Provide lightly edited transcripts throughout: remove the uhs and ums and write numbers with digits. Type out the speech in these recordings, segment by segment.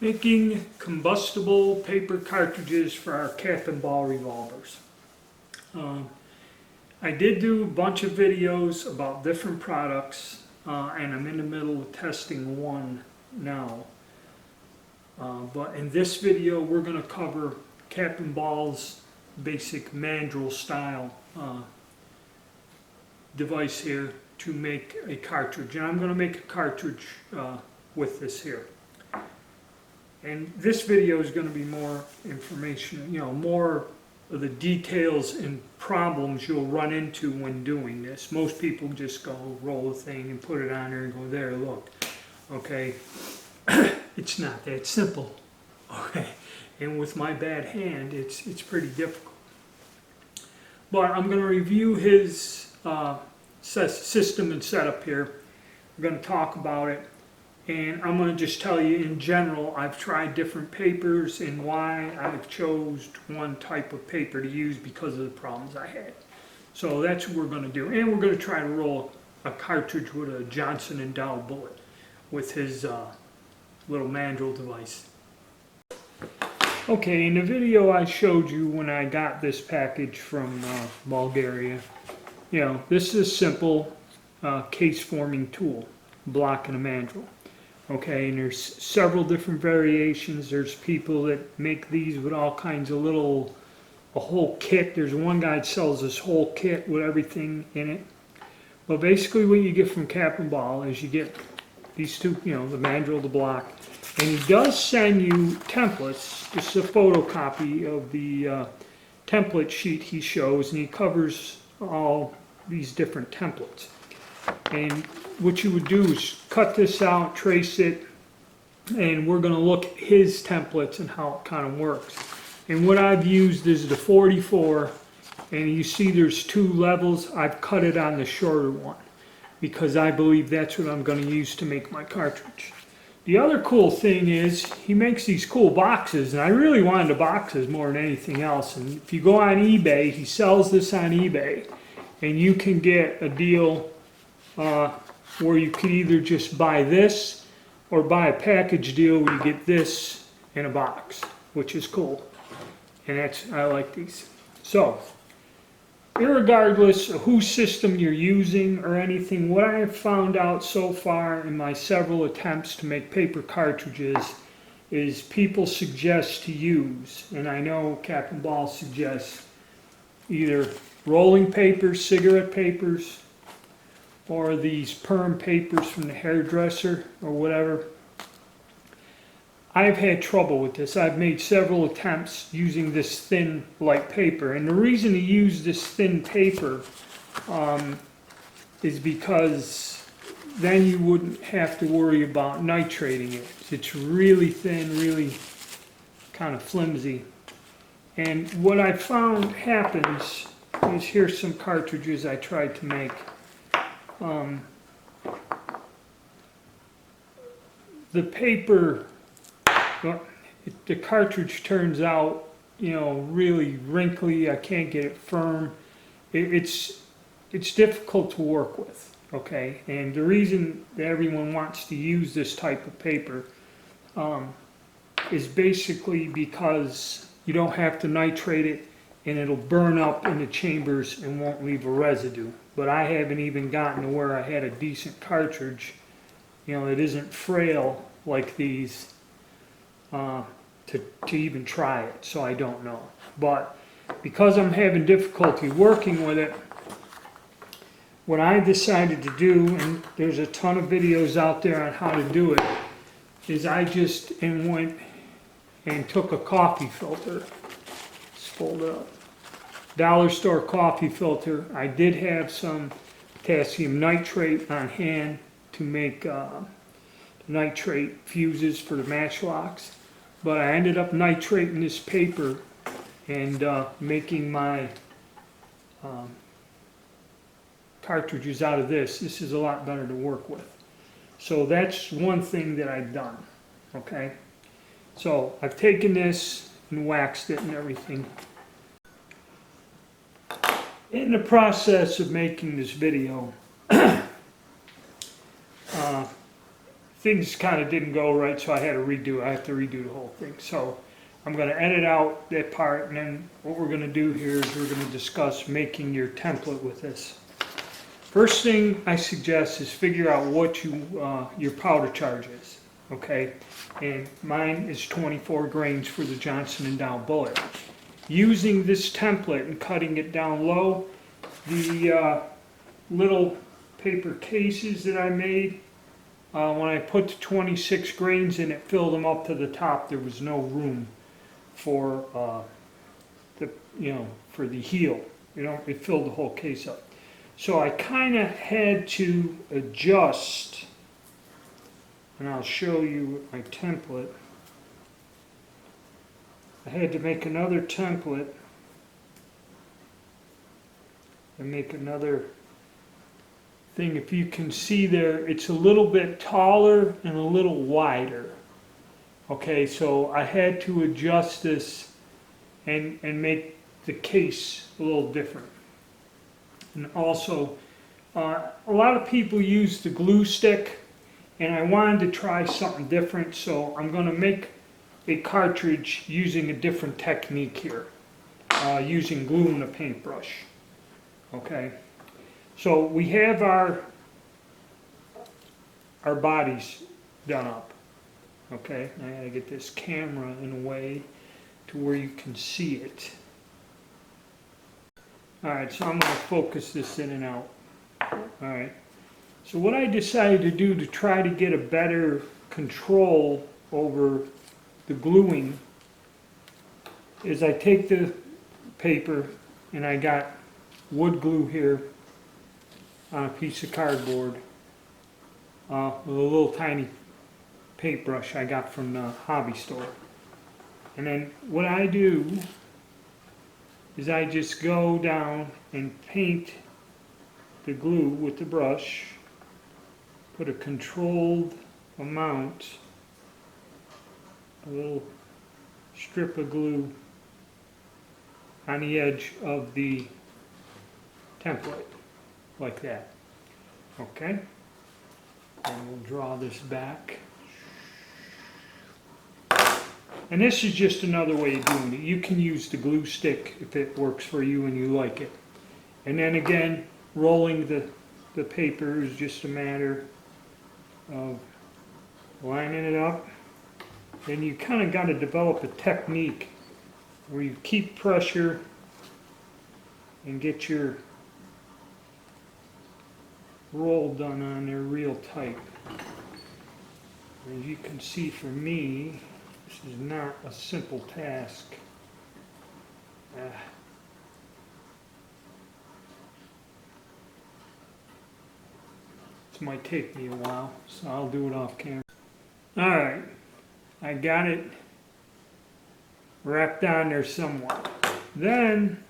Making combustible paper cartridges for our Capandball revolvers. I did do a bunch of videos about different products, and I'm in the middle of testing one now. But in this video we're going to cover Capandball's basic mandrel style device here to make a cartridge. And I'm going to make a cartridge with this here. And this video is going to be more information, more of the details and problems you'll run into when doing this. Most people just go roll the thing and put it on there and go, there, look. Okay, it's not that simple. Okay, and with my bad hand, it's pretty difficult. But I'm going to review his system and setup here. We're going to talk about it. And I'm going to just tell you in general, I've tried different papers and why I've chose one type of paper to use because of the problems I had. So that's what we're going to do. And we're going to try to roll a cartridge with a Johnson & Dow bullet with his little mandrel device. Okay, in the video I showed you when I got this package from Bulgaria, this is a simple case forming tool, block and a mandrel. Okay, and there's several different variations. There's people that make these with all kinds of a whole kit. There's one guy that sells this whole kit with everything in it. But basically what you get from Capandball is you get these two, the mandrel, the block. And he does send you templates. This is a photocopy of the template sheet he shows, and he covers all these different templates. And what you would do is cut this out, trace it, and we're going to look at his templates and how it kind of works. And what I've used is the 44, and you see there's two levels. I've cut it on the shorter one because I believe that's what I'm going to use to make my cartridge. The other cool thing is he makes these cool boxes, and I really wanted the boxes more than anything else. And if you go on eBay, he sells this on eBay, and you can get a deal where you could either just buy this or buy a package deal where you get this in a box, which is cool. And I like these. So, irregardless of whose system you're using or anything, what I have found out so far in my several attempts to make paper cartridges is people suggest to use, and I know Capandball suggests either rolling papers, cigarette papers, or these perm papers from the hairdresser or whatever. I've had trouble with this. I've made several attempts using this thin light paper, and the reason to use this thin paper is because then you wouldn't have to worry about nitrating it. It's really thin, really kind of flimsy. And what I found happens is, here's some cartridges I tried to make. The paper, the cartridge turns out, really wrinkly. I can't get it firm. It's difficult to work with, okay? And the reason that everyone wants to use this type of paper is basically because you don't have to nitrate it, and it'll burn up in the chambers and won't leave a residue. But I haven't even gotten to where I had a decent cartridge, that isn't frail like these, to even try it, so I don't know. But because I'm having difficulty working with it, what I decided to do, and there's a ton of videos out there on how to do it, is I just went and took a coffee filter. Let's fold it up. Dollar store coffee filter. I did have some potassium nitrate on hand to make nitrate fuses for the matchlocks, but I ended up nitrating this paper and making my cartridges out of this. This is a lot better to work with. So that's one thing that I've done. Okay, so I've taken this and waxed it and everything. In the process of making this video, things kind of didn't go right, so I had to redo. I have to redo the whole thing. So I'm going to edit out that part, and then what we're going to do here is we're going to discuss making your template with this. First thing I suggest is figure out what your powder charge is, okay? And mine is 24 grains for the Johnson & Dow bullet. Using this template and cutting it down low, the little paper cases that I made, when I put the 26 grains in, it filled them up to the top. There was no room for for the heel. It filled the whole case up. So I kind of had to adjust, and I'll show you my template. I had to make another template and make another thing. If you can see there, it's a little bit taller and a little wider. Okay, so I had to adjust this and make the case a little different. And also, a lot of people use the glue stick, and I wanted to try something different, so I'm going to make a cartridge using a different technique here, using glue and a paintbrush. Okay, so we have our bodies done up. Okay, I gotta get this camera in a way to where you can see it. Alright, so I'm going to focus this in and out. Alright, so what I decided to do to try to get a better control over the gluing is I take the paper, and I got wood glue here on a piece of cardboard with a little tiny paintbrush I got from the hobby store. And then what I do is I just go down and paint the glue with the brush, put a controlled amount, a little strip of glue on the edge of the template, like that. Okay? And we'll draw this back. And this is just another way of doing it. You can use the glue stick if it works for you and you like it. And then again, rolling the paper is just a matter of lining it up. And you kind of got to develop a technique where you keep pressure and get your roll done on there real tight. As you can see, for me, this is not a simple task. This might take me a while, so I'll do it off camera. Alright, I got it wrapped on there somewhat. Then,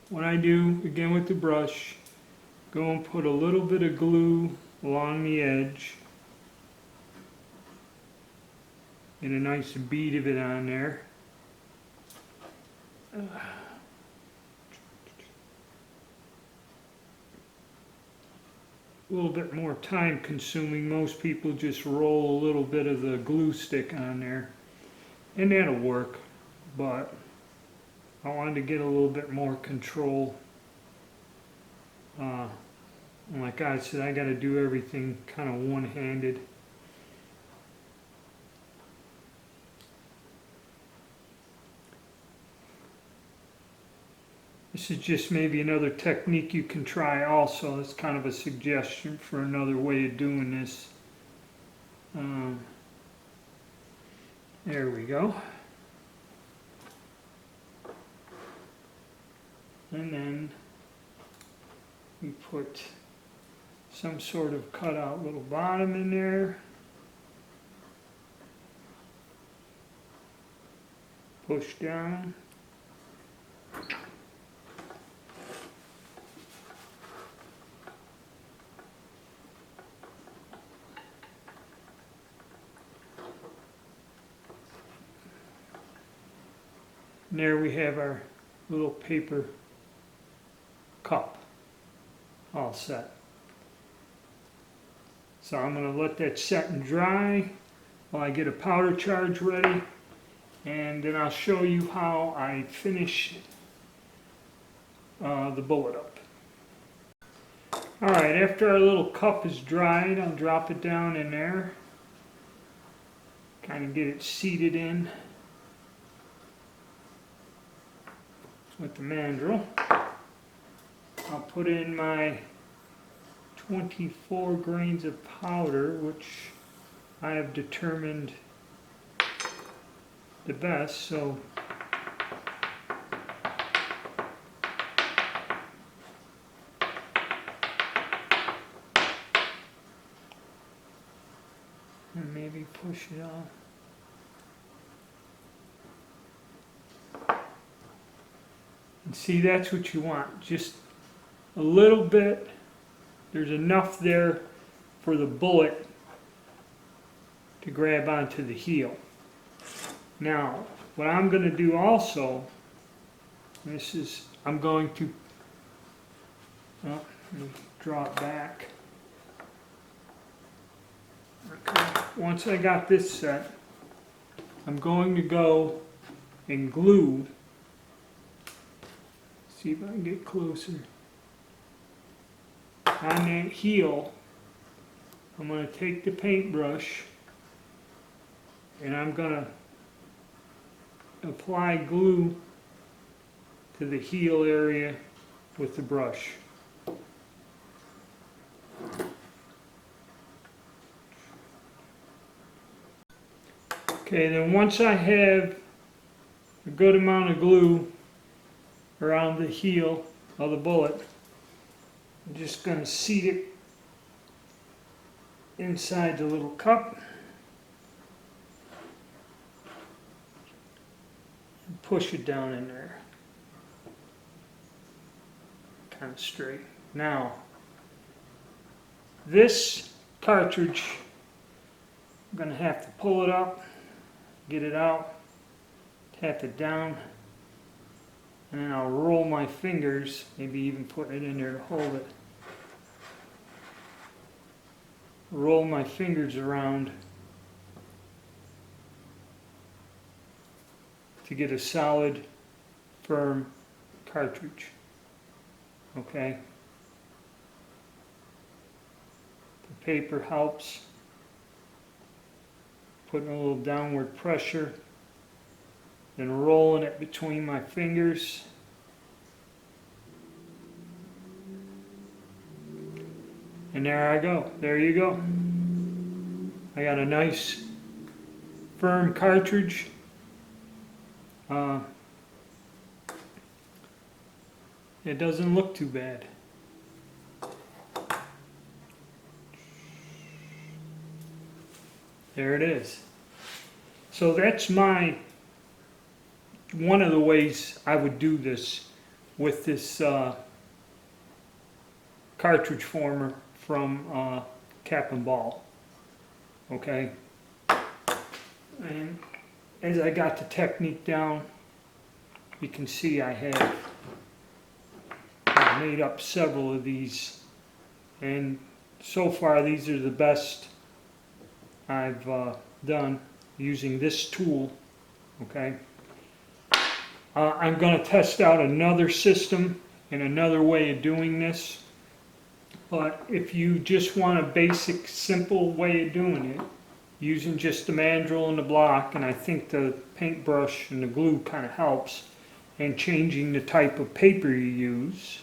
what I do, again with the brush, go and put a little bit of glue along the edge. Get a nice bead of it on there. A little bit more time consuming. Most people just roll a little bit of the glue stick on there, and that'll work, but I wanted to get a little bit more control. Like I said, I got to do everything kind of one-handed. This is just maybe another technique you can try also. It's kind of a suggestion for another way of doing this. There we go. And then we put some sort of cutout little bottom in there. Push down. And there we have our little paper cup all set. So I'm going to let that set and dry while I get a powder charge ready, and then I'll show you how I finish the bullet up. Alright, after our little cup is dried, I'll drop it down in there, kind of get it seated in with the mandrel. I'll put in my 24 grains of powder, which I have determined the best, so and maybe push it off. And see, that's what you want, just a little bit. There's enough there for the bullet to grab onto the heel. Now, what I'm going to do also, I'm going to, let me draw it back. Okay. Once I got this set, I'm going to go and glue, see if I can get closer, on that heel. I'm going to take the paintbrush and I'm going to apply glue to the heel area with the brush. Okay, then once I have a good amount of glue around the heel of the bullet, I'm just going to seat it inside the little cup and push it down in there, kind of straight. Now, this cartridge, I'm going to have to pull it up, get it out, tap it down, and then I'll roll my fingers, maybe even put it in there to hold it. Roll my fingers around to get a solid, firm cartridge. Okay? The paper helps, putting a little downward pressure, then rolling it between my fingers. And there I go. There you go. I got a nice firm cartridge. It doesn't look too bad. There it is. So that's one of the ways I would do this with this cartridge former from Capandball. Okay, and as I got the technique down, you can see I've made up several of these, and so far these are the best I've done using this tool. Okay, I'm going to test out another system and another way of doing this. But if you just want a basic, simple way of doing it, using just the mandrel and the block, and I think the paintbrush and the glue kind of helps, and changing the type of paper you use,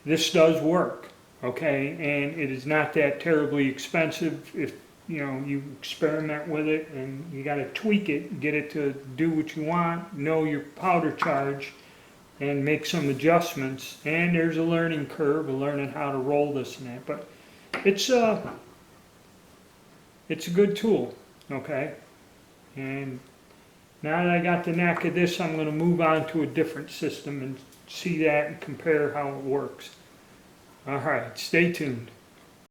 this does work, okay? And it is not that terribly expensive if you experiment with it, and you got to tweak it, get it to do what you want, know your powder charge, and make some adjustments. And there's a learning curve of learning how to roll this and that, but it's a good tool, okay? And now that I got the knack of this, I'm going to move on to a different system and see that and compare how it works. All right, stay tuned.